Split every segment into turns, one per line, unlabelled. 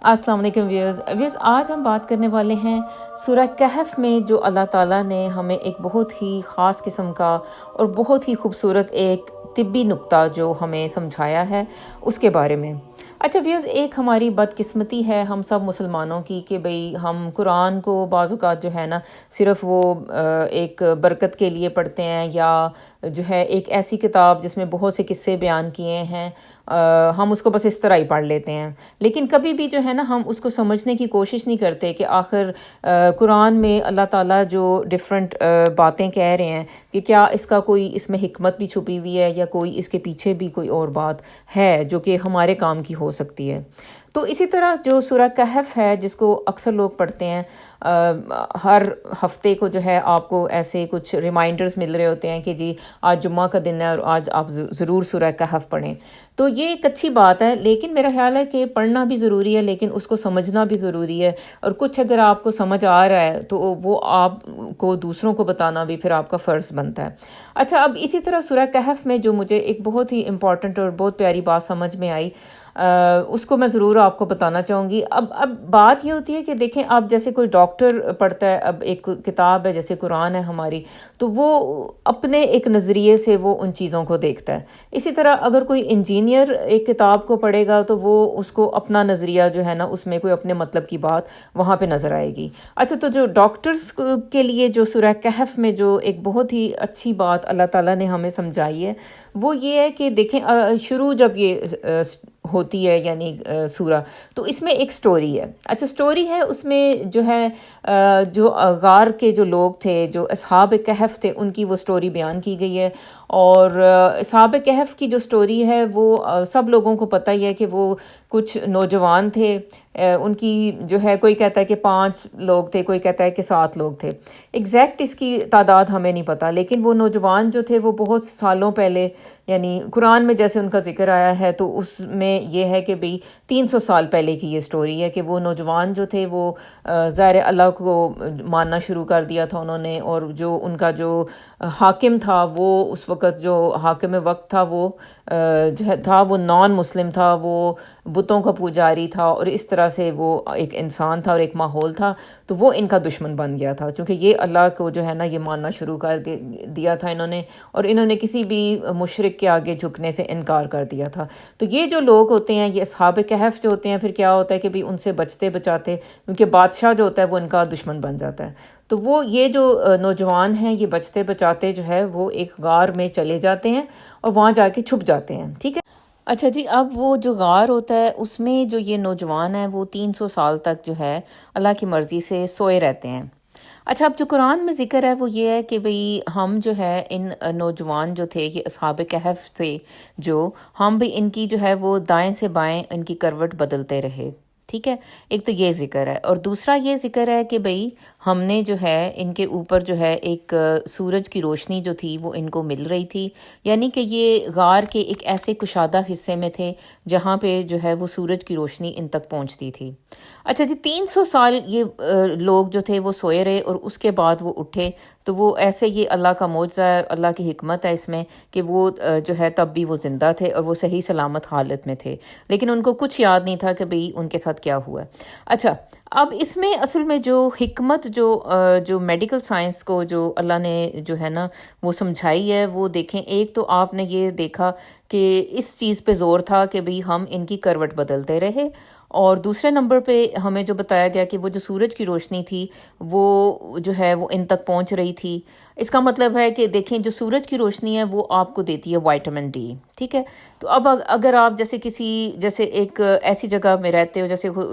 السلام علیکم ویورز، آج ہم بات کرنے والے ہیں سورہ کہف میں جو اللہ تعالیٰ نے ہمیں ایک بہت ہی خاص قسم کا اور بہت ہی خوبصورت ایک طبی نکتہ جو ہمیں سمجھایا ہے اس کے بارے میں۔ اچھا ویورز، ایک ہماری بدقسمتی ہے ہم سب مسلمانوں کی کہ بھئی ہم قرآن کو بعض اوقات جو ہے نا صرف وہ ایک برکت کے لیے پڑھتے ہیں، یا جو ہے ایک ایسی کتاب جس میں بہت سے قصے بیان کیے ہیں، ہم اس کو بس اس طرح ہی پڑھ لیتے ہیں، لیکن کبھی بھی جو ہے نا ہم اس کو سمجھنے کی کوشش نہیں کرتے کہ آخر قرآن میں اللہ تعالیٰ جو ڈفرینٹ باتیں کہہ رہے ہیں کہ کیا اس کا کوئی اس میں حکمت بھی چھپی ہوئی ہے، یا کوئی اس کے پیچھے بھی کوئی اور بات ہے جو کہ ہمارے کام کی ہو سکتی ہے۔ تو اسی طرح جو سورہ کہف ہے جس کو اکثر لوگ پڑھتے ہیں، ہر ہفتے کو جو ہے آپ کو ایسے کچھ ریمائنڈرز مل رہے ہوتے ہیں کہ جی آج جمعہ کا دن ہے اور آج آپ ضرور سورہ کہف پڑھیں، تو یہ ایک اچھی بات ہے، لیکن میرا خیال ہے کہ پڑھنا بھی ضروری ہے لیکن اس کو سمجھنا بھی ضروری ہے، اور کچھ اگر آپ کو سمجھ آ رہا ہے تو وہ آپ کو دوسروں کو بتانا بھی پھر آپ کا فرض بنتا ہے۔ اچھا، اب اسی طرح سورہ کہف میں جو مجھے ایک بہت ہی امپورٹنٹ اور بہت پیاری بات سمجھ میں آئی، اس کو میں ضرور آپ کو بتانا چاہوں گی۔ اب بات یہ ہوتی ہے کہ دیکھیں، اب جیسے کوئی ڈاکٹر پڑھتا ہے، اب ایک کتاب ہے جیسے قرآن ہے ہماری، تو وہ اپنے ایک نظریے سے وہ ان چیزوں کو دیکھتا ہے۔ اسی طرح اگر کوئی انجینئر ایک کتاب کو پڑھے گا تو وہ اس کو اپنا نظریہ جو ہے نا اس میں کوئی اپنے مطلب کی بات وہاں پہ نظر آئے گی۔ اچھا، تو جو ڈاکٹرز کے لیے جو سورہ کہف میں جو ایک بہت ہی اچھی بات اللہ تعالیٰ نے ہمیں سمجھائی ہے وہ یہ ہے کہ دیکھیں، شروع جب یہ ہوتی ہے یعنی سورہ، تو اس میں ایک سٹوری ہے۔ اچھا، سٹوری ہے اس میں جو ہے جو غار کے جو لوگ تھے، جو اصحاب کہف تھے، ان کی وہ سٹوری بیان کی گئی ہے، اور اصحاب کہف کی جو سٹوری ہے وہ سب لوگوں کو پتہ ہی ہے کہ وہ کچھ نوجوان تھے، ان کی جو ہے کوئی کہتا ہے کہ 5 لوگ تھے، کوئی کہتا ہے کہ 7 لوگ تھے، ایگزیکٹ اس کی تعداد ہمیں نہیں پتہ، لیکن وہ نوجوان جو تھے وہ بہت سالوں پہلے، یعنی قرآن میں جیسے ان کا ذکر آیا ہے تو اس میں یہ ہے کہ بھئی 300 سال پہلے کی یہ سٹوری ہے کہ وہ نوجوان جو تھے وہ ظاہر اللہ کو ماننا شروع کر دیا تھا انہوں نے، اور جو ان کا جو حاکم تھا وہ اس وقت جو حاکم وقت تھا وہ جو تھا وہ نان مسلم تھا، وہ بتوں کا پجاری تھا، اور اس طرح سے وہ ایک انسان تھا اور ایک ماحول تھا، تو وہ ان کا دشمن بن گیا تھا کیونکہ یہ اللہ کو جو ہے نا یہ ماننا شروع کر دیا تھا انہوں نے، اور انہوں نے کسی بھی مشرک کے آگے جھکنے سے انکار کر دیا تھا۔ تو یہ جو لوگ ہوتے ہیں، یہ اصحاب کہف جو ہوتے ہیں، پھر کیا ہوتا ہے کہ بھی ان سے بچتے بچاتے، کیونکہ بادشاہ جو ہوتا ہے وہ ان کا دشمن بن جاتا ہے، تو وہ یہ جو نوجوان ہیں یہ بچتے بچاتے جو ہے وہ ایک غار میں چلے جاتے ہیں اور وہاں جا کے چھپ جاتے ہیں، ٹھیک ہے۔ اچھا جی، اب وہ جو غار ہوتا ہے اس میں جو یہ نوجوان ہیں وہ 300 سال تک جو ہے اللہ کی مرضی سے سوئے رہتے ہیں۔ اچھا، اب جو قرآن میں ذکر ہے وہ یہ ہے کہ بھئی ہم جو ہے ان نوجوان جو تھے، یہ اصحاب کہف تھے، جو ہم بھی ان کی جو ہے وہ دائیں سے بائیں ان کی کروٹ بدلتے رہے، ٹھیک ہے۔ ایک تو یہ ذکر ہے، اور دوسرا یہ ذکر ہے کہ بھئی ہم نے جو ہے ان کے اوپر جو ہے ایک سورج کی روشنی جو تھی وہ ان کو مل رہی تھی، یعنی کہ یہ غار کے ایک ایسے کشادہ حصے میں تھے جہاں پہ جو ہے وہ سورج کی روشنی ان تک پہنچتی تھی۔ اچھا جی، 300 سال یہ لوگ جو تھے وہ سوئے رہے، اور اس کے بعد وہ اٹھے، تو وہ ایسے، یہ اللہ کا معجزہ ہے، اللہ کی حکمت ہے اس میں کہ وہ جو ہے تب بھی وہ زندہ تھے اور وہ صحیح سلامت حالت میں تھے، لیکن ان کو کچھ یاد نہیں تھا کہ بھئی ان کے ساتھ کیا ہوا ہے۔ اچھا، اب اس میں اصل میں جو حکمت جو میڈیکل سائنس کو جو اللہ نے جو ہے نا وہ سمجھائی ہے، وہ دیکھیں، ایک تو آپ نے یہ دیکھا کہ اس چیز پہ زور تھا کہ بھئی ہم ان کی کروٹ بدلتے رہے، اور دوسرے نمبر پہ ہمیں جو بتایا گیا کہ وہ جو سورج کی روشنی تھی وہ جو ہے وہ ان تک پہنچ رہی تھی۔ اس کا مطلب ہے کہ دیکھیں، جو سورج کی روشنی ہے وہ آپ کو دیتی ہے وائٹامن ڈی، ٹھیک ہے۔ تو اب اگر آپ جیسے ایک ایسی جگہ میں رہتے ہو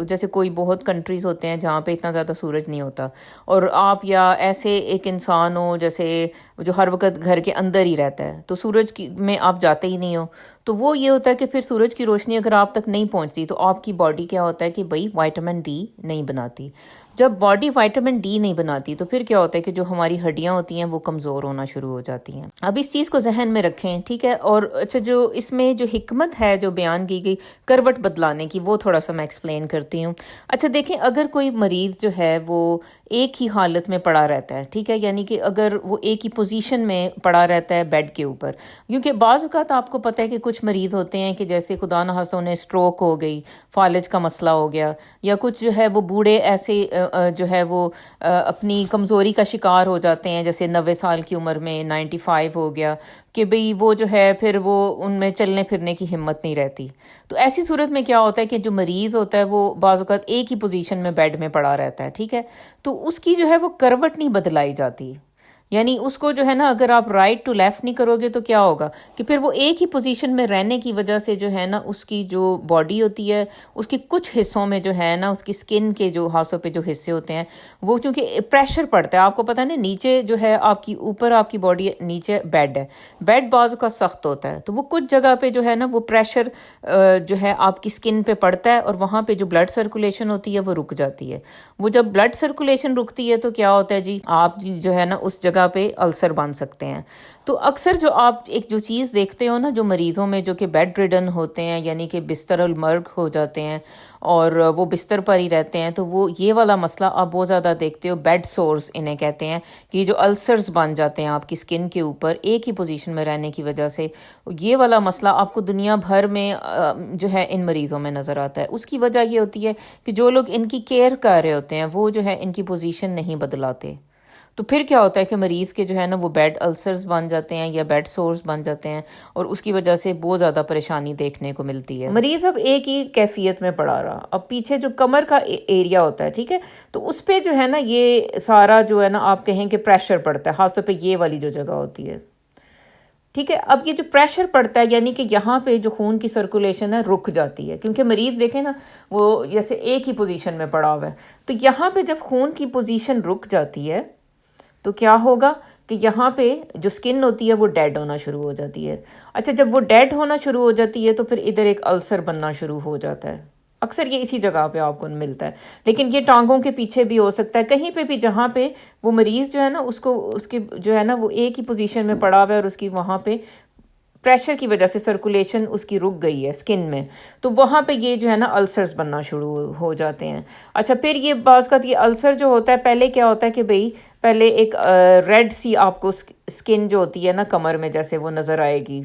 جیسے کوئی بہت کنٹریز ہوتے ہیں جہاں پہ اتنا زیادہ سورج نہیں ہوتا، اور آپ یا ایسے ایک انسان ہو جیسے جو ہر وقت گھر کے اندر ہی رہتا ہے، تو سورج میں آپ جاتے ہی نہیں ہو، تو وہ یہ ہوتا ہے کہ پھر سورج کی روشنی اگر آپ تک نہیں پہنچتی تو آپ کی باڈی کیا ہوتا ہے کہ بھئی وائٹامن ڈی نہیں بناتی۔ جب باڈی وائٹامن ڈی نہیں بناتی تو پھر کیا ہوتا ہے کہ جو ہماری ہڈیاں ہوتی ہیں وہ کمزور ہونا شروع ہو جاتی ہیں۔ اب اس چیز کو ذہن میں رکھیں، ٹھیک ہے۔ اور اچھا، جو اس میں جو حکمت ہے جو بیان کی گئی کروٹ بدلانے کی، وہ تھوڑا سا میں ایکسپلین کرتی ہوں۔ اچھا دیکھیں، اگر کوئی مریض جو ہے وہ ایک ہی حالت میں پڑا رہتا ہے، ٹھیک ہے، یعنی کہ اگر وہ ایک ہی پوزیشن میں پڑا رہتا ہے بیڈ کے اوپر، کیونکہ بعض اوقات آپ کو پتہ ہے کہ کچھ کچھ مریض ہوتے ہیں کہ جیسے خدا نہ خواستہ انہیں اسٹروک ہو گئی، فالج کا مسئلہ ہو گیا، یا کچھ جو ہے وہ بوڑھے ایسے جو ہے وہ اپنی کمزوری کا شکار ہو جاتے ہیں، جیسے 90 سال کی عمر میں 95 ہو گیا کہ بھئی وہ جو ہے پھر وہ ان میں چلنے پھرنے کی ہمت نہیں رہتی. تو ایسی صورت میں کیا ہوتا ہے کہ جو مریض ہوتا ہے وہ بعض اوقات ایک ہی پوزیشن میں بیڈ میں پڑا رہتا ہے، ٹھیک ہے. تو اس کی جو ہے وہ کروٹ نہیں بدلائی جاتی، یعنی اس کو جو ہے نا اگر آپ رائٹ ٹو لیفٹ نہیں کرو گے تو کیا ہوگا کہ پھر وہ ایک ہی پوزیشن میں رہنے کی وجہ سے جو ہے نا اس کی جو باڈی ہوتی ہے اس کی کچھ حصوں میں جو ہے نا اس کی سکن کے جو ہاتھوں پہ جو حصے ہوتے ہیں وہ چونکہ پریشر پڑتا ہے، آپ کو پتہ ہے نا نیچے جو ہے آپ کی اوپر آپ کی باڈی نیچے بیڈ ہے، بیڈ بازو کا سخت ہوتا ہے، تو وہ کچھ جگہ پہ جو ہے نا وہ پریشر جو ہے آپ کی سکن پہ پڑتا ہے اور وہاں پہ جو بلڈ سرکولیشن ہوتی ہے وہ رک جاتی ہے. وہ جب بلڈ سرکولیشن رکتی ہے تو کیا ہوتا ہے جی آپ جو ہے نا اس جگہ پہ السر بن سکتے ہیں. تو اکثر جو آپ ایک جو چیز دیکھتے ہو نا جو مریضوں میں جو کہ بیڈ ریڈن ہوتے ہیں یعنی کہ بستر المرگ ہو جاتے ہیں اور وہ بستر پر ہی رہتے ہیں، تو وہ یہ والا مسئلہ آپ بہت زیادہ دیکھتے ہو، بیڈ سورز انہیں کہتے ہیں کہ جو السرز بن جاتے ہیں آپ کی سکن کے اوپر ایک ہی پوزیشن میں رہنے کی وجہ سے. یہ والا مسئلہ آپ کو دنیا بھر میں جو ہے ان مریضوں میں نظر آتا ہے. اس کی وجہ یہ ہوتی ہے کہ جو لوگ ان کی کیئر کر رہے ہوتے ہیں وہ جو ہے ان کی پوزیشن نہیں بدلاتے، تو پھر کیا ہوتا ہے کہ مریض کے جو ہے نا وہ بیڈ السرز بن جاتے ہیں یا بیڈ سورز بن جاتے ہیں اور اس کی وجہ سے بہت زیادہ پریشانی دیکھنے کو ملتی ہے. مریض اب ایک ہی کیفیت میں پڑا رہا، اب پیچھے جو کمر کا ایریا ہوتا ہے ٹھیک ہے تو اس پہ جو ہے نا یہ سارا جو ہے نا آپ کہیں کہ پریشر پڑتا ہے، خاص طور پہ یہ والی جو جگہ ہوتی ہے ٹھیک ہے. اب یہ جو پریشر پڑتا ہے یعنی کہ یہاں پہ جو خون کی سرکولیشن ہے رک جاتی ہے، کیونکہ مریض دیکھیں نا وہ جیسے ایک ہی پوزیشن میں پڑا ہوا ہے، تو یہاں پہ جب خون کی پوزیشن رک جاتی ہے تو کیا ہوگا کہ یہاں پہ جو سکن ہوتی ہے وہ ڈیڈ ہونا شروع ہو جاتی ہے. اچھا جب وہ ڈیڈ ہونا شروع ہو جاتی ہے تو پھر ادھر ایک السر بننا شروع ہو جاتا ہے. اکثر یہ اسی جگہ پہ آپ کو ملتا ہے، لیکن یہ ٹانگوں کے پیچھے بھی ہو سکتا ہے، کہیں پہ بھی جہاں پہ وہ مریض جو ہے نا اس کی جو ہے نا وہ ایک ہی پوزیشن میں پڑا ہوا ہے اور اس کی وہاں پہ پریشر کی وجہ سے سرکولیشن اس کی رک گئی ہے سکن میں، تو وہاں پہ یہ جو ہے نا السرز بننا شروع ہو جاتے ہیں. اچھا پھر یہ بعض کا یہ السر جو ہوتا ہے پہلے کیا ہوتا ہے کہ بھئی پہلے ایک ریڈ سی آپ کو سکن جو ہوتی ہے نا کمر میں جیسے وہ نظر آئے گی،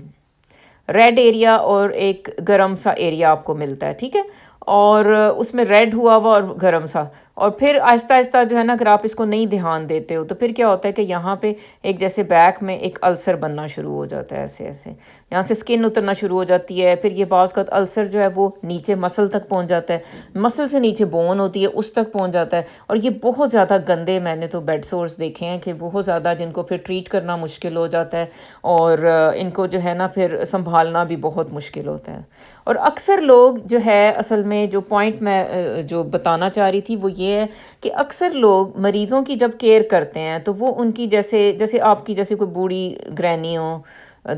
ریڈ ایریا اور ایک گرم سا ایریا آپ کو ملتا ہے ٹھیک ہے، اور اس میں ریڈ ہوا ہوا اور گرم سا، اور پھر آہستہ آہستہ جو ہے نا اگر آپ اس کو نہیں دھیان دیتے ہو تو پھر کیا ہوتا ہے کہ یہاں پہ ایک جیسے بیک میں ایک السر بننا شروع ہو جاتا ہے، ایسے ایسے یہاں سے سکن اترنا شروع ہو جاتی ہے. پھر یہ بعض کا السر جو ہے وہ نیچے مسل تک پہنچ جاتا ہے، مسل سے نیچے بون ہوتی ہے اس تک پہنچ جاتا ہے، اور یہ بہت زیادہ گندے میں نے تو بیڈ سورس دیکھے ہیں کہ بہت زیادہ جن کو پھر ٹریٹ کرنا مشکل ہو جاتا ہے اور ان کو جو ہے نا پھر سنبھالنا بھی بہت مشکل ہوتا ہے. اور اکثر لوگ جو ہے اصل میں جو پوائنٹ میں جو بتانا چاہ رہی تھی وہ یہ ہے کہ اکثر لوگ مریضوں کی جب کیئر کرتے ہیں تو وہ ان کی جیسے آپ کی جیسے کوئی بوڑھی گرینی ہو،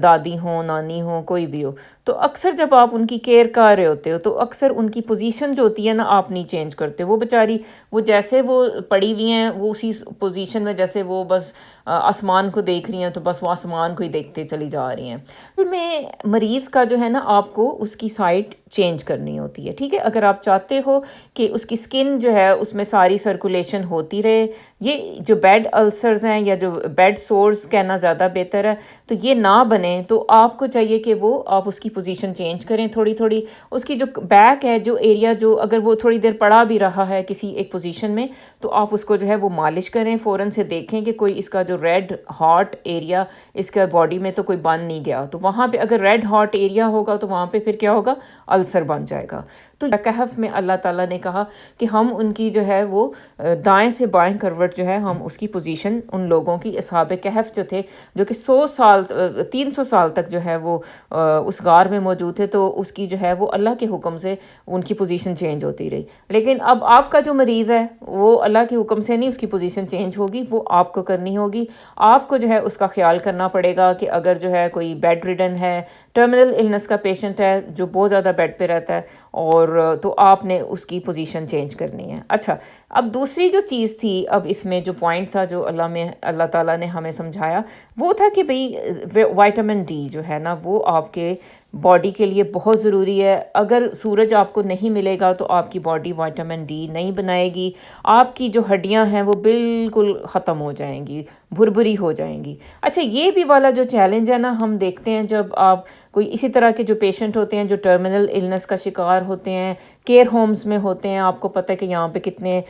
دادی ہوں، نانی ہو، کوئی بھی ہو، تو اکثر جب آپ ان کی کیئر کر رہے ہوتے ہو تو اکثر ان کی پوزیشن جو ہوتی ہے نا آپ نہیں چینج کرتے. وہ بیچاری وہ جیسے وہ پڑی ہوئی ہیں وہ اسی پوزیشن میں جیسے وہ بس آسمان کو دیکھ رہی ہیں تو بس وہ آسمان کو ہی دیکھتے چلی جا رہی ہیں. میں مریض کا جو ہے نا آپ کو اس کی سائٹ چینج کرنی ہوتی ہے ٹھیک ہے. اگر آپ چاہتے ہو کہ اس کی سکن جو ہے اس میں ساری سرکولیشن ہوتی رہے، یہ جو بیڈ السرز ہیں یا جو بیڈ سورز کہنا زیادہ بہتر ہے، تو یہ نہ بنے تو آپ کو چاہیے کہ وہ آپ اس کی پوزیشن چینج کریں تھوڑی تھوڑی. اس کی جو بیک ہے جو ایریا جو اگر وہ تھوڑی دیر پڑا بھی رہا ہے کسی ایک پوزیشن میں تو آپ اس کو جو ہے وہ مالش کریں، فوراً سے دیکھیں کہ کوئی اس کا جو ریڈ ہاٹ ایریا اس کا باڈی میں تو کوئی بن نہیں گیا. تو وہاں پہ اگر ریڈ ہاٹ ایریا ہوگا تو وہاں پہ پھر کیا ہوگا، السر بن جائے گا. تو کہف میں اللہ تعالیٰ نے کہا کہ ہم ان کی جو ہے وہ دائیں سے بائیں کروٹ جو ہے ہم اس کی پوزیشن ان لوگوں کی اصحاب کہف جو تھے جو کہ 300 سال تک جو ہے وہ اس غار میں موجود تھے، تو اس کی جو ہے وہ اللہ کے حکم سے ان کی پوزیشن چینج ہوتی رہی. لیکن اب آپ کا جو مریض ہے وہ اللہ کے حکم سے نہیں اس کی پوزیشن چینج ہوگی، وہ آپ کو کرنی ہوگی. آپ کو جو ہے اس کا خیال کرنا پڑے گا کہ اگر جو ہے کوئی بیڈ ریڈن ہے، ٹرمینل النس کا پیشنٹ ہے جو بہت زیادہ بیڈ پہ رہتا ہے، اور تو آپ نے اس کی پوزیشن چینج کرنی ہے. اچھا اب دوسری جو چیز تھی، اب اس میں جو پوائنٹ تھا جو اللہ تعالیٰ نے ہمیں سمجھایا وہ تھا کہ بھئی وائٹامن ڈی جو ہے نا وہ آپ کے باڈی کے لیے بہت ضروری ہے. اگر سورج آپ کو نہیں ملے گا تو آپ کی باڈی وائٹامن ڈی نہیں بنائے گی، آپ کی جو ہڈیاں ہیں وہ بالکل ختم ہو جائیں گی، بھربھری ہو جائیں گی. اچھا یہ بھی والا جو چیلنج ہے نا ہم دیکھتے ہیں جب آپ کوئی اسی طرح کے جو پیشنٹ ہوتے ہیں جو ٹرمینل النس کا شکار ہوتے ہیں، کیئر ہومز میں ہوتے ہیں. آپ کو پتہ ہے کہ یہاں پہ کتنے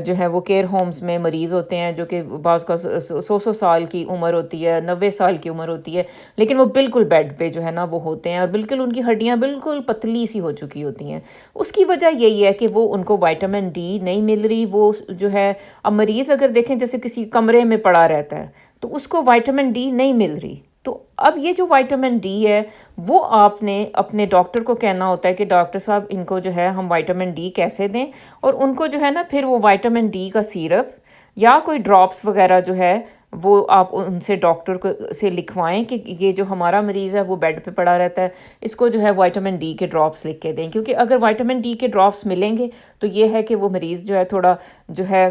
جو ہے وہ کیئر ہومز میں مریض ہوتے ہیں جو کہ بعض کا 100 سال کی عمر ہوتی ہے، 90 سال کی عمر ہوتی ہے، لیکن وہ بالکل بیڈ پہ جو ہے نا وہ ہوتے ہیں اور بالکل ان کی ہڈیاں بالکل پتلی سی ہو چکی ہوتی ہیں. اس کی وجہ یہی ہے کہ وہ ان کو وائٹامن ڈی نہیں مل رہی. وہ جو ہے اب مریض اگر دیکھیں جیسے کسی کمرے میں پڑا رہتا ہے تو اس کو وائٹامن ڈی نہیں مل رہی. تو اب یہ جو وائٹامن ڈی ہے وہ آپ نے اپنے ڈاکٹر کو کہنا ہوتا ہے کہ ڈاکٹر صاحب ان کو جو ہے ہم وائٹامن ڈی کیسے دیں، اور ان کو جو ہے نا پھر وہ وائٹامن ڈی کا سیرپ یا کوئی ڈراپس وغیرہ جو ہے وہ آپ ان سے ڈاکٹر کو سے لکھوائیں کہ یہ جو ہمارا مریض ہے وہ بیڈ پہ پڑا رہتا ہے، اس کو جو ہے وائٹامن ڈی کے ڈراپس لکھ کے دیں. کیونکہ اگر وائٹامن ڈی کے ڈراپس ملیں گے تو یہ ہے کہ وہ مریض جو ہے تھوڑا جو ہے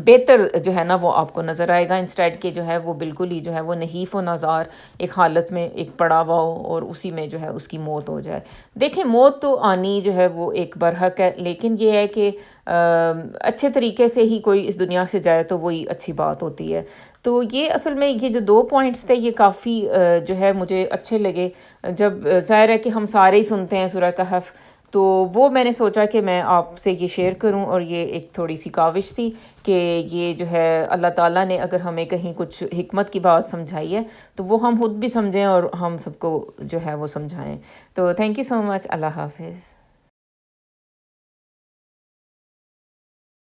بہتر جو ہے نا وہ آپ کو نظر آئے گا، انسٹیڈ کہ جو ہے وہ بالکل ہی جو ہے وہ نحیف و نزار ایک حالت میں ایک پڑا ہوا ہو اور اسی میں جو ہے اس کی موت ہو جائے. دیکھیں موت تو آنی جو ہے وہ ایک برحق ہے، لیکن یہ ہے کہ اچھے طریقے سے ہی کوئی اس دنیا سے جائے تو وہی اچھی بات ہوتی ہے. تو یہ اصل میں یہ جو 2 پوائنٹس تھے یہ کافی جو ہے مجھے اچھے لگے. جب ظاہر ہے کہ ہم سارے ہی سنتے ہیں سورہ کہف، تو وہ میں نے سوچا کہ میں آپ سے یہ شیئر کروں، اور یہ ایک تھوڑی سی کاوش تھی کہ یہ جو ہے اللہ تعالیٰ نے اگر ہمیں کہیں کچھ حکمت کی بات سمجھائی ہے تو وہ ہم خود بھی سمجھیں اور ہم سب کو جو ہے وہ سمجھائیں. تو تھینک یو سو مچ. اللہ حافظ.